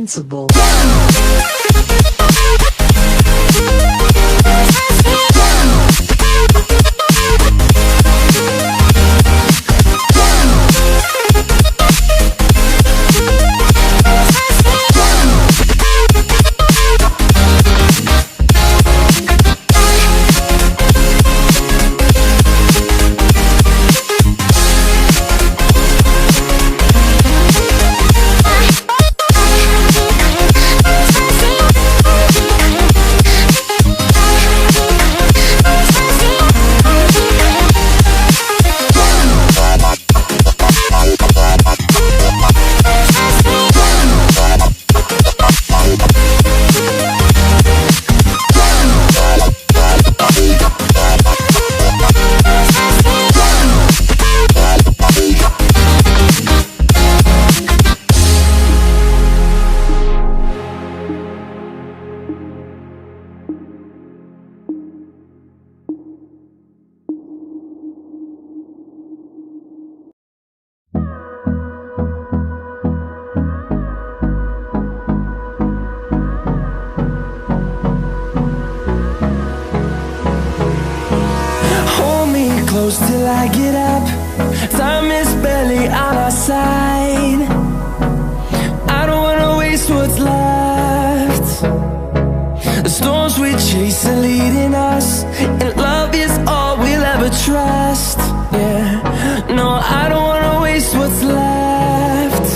invincible. Close till I get up. Time is barely on our side. I don't wanna waste what's left. The storms we chase are leading us, and love is all we'll ever trust. Yeah, no, I don't wanna waste what's left.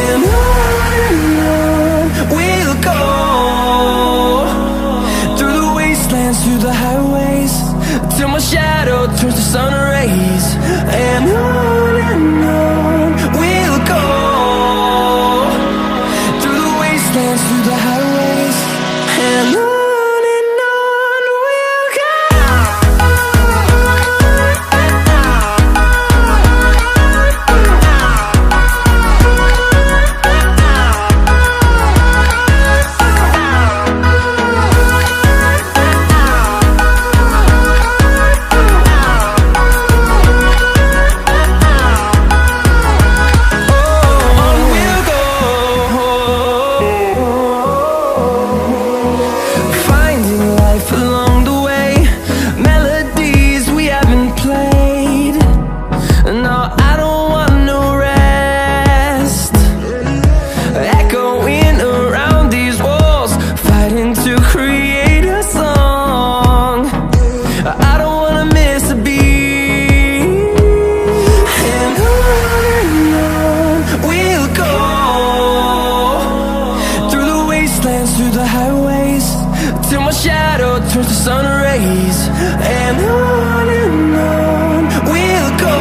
And on we'll go, through the wastelands, through the highways, till my shadow turns to sun rays. And on we'll go, through the wastelands, through the highways, and on we'll go. Through the highways, till my shadow turns to sun rays. And on we'll go,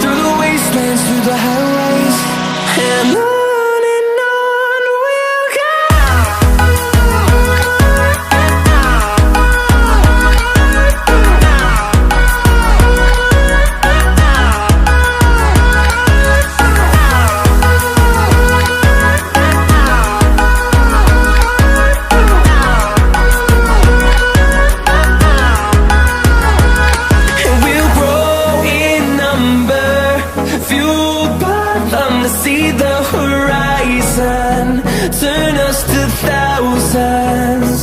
through the wastelands, through the highways, and on we'll go. See the horizon, turn us to thousands,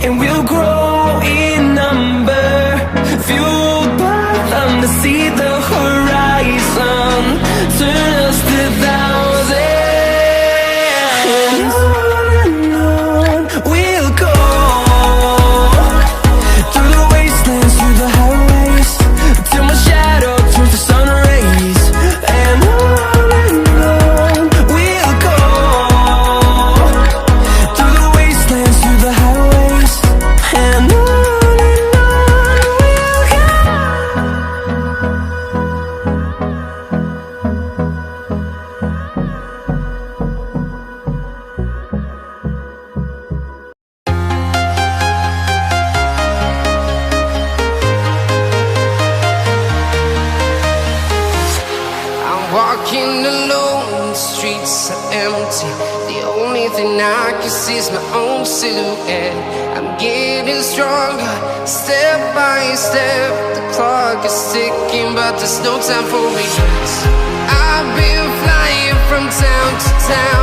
and we'll grow in number, fueled by them. To see the horizon, turn us to thousands, and on we'll go, through the wastelands, through the highways, till my shadow turns to sun rays. And walking alone, the streets are empty. The only thing I can see is my own silhouette. I'm getting stronger, step by step. The clock is ticking, but there's no time for me. I've been flying from town town.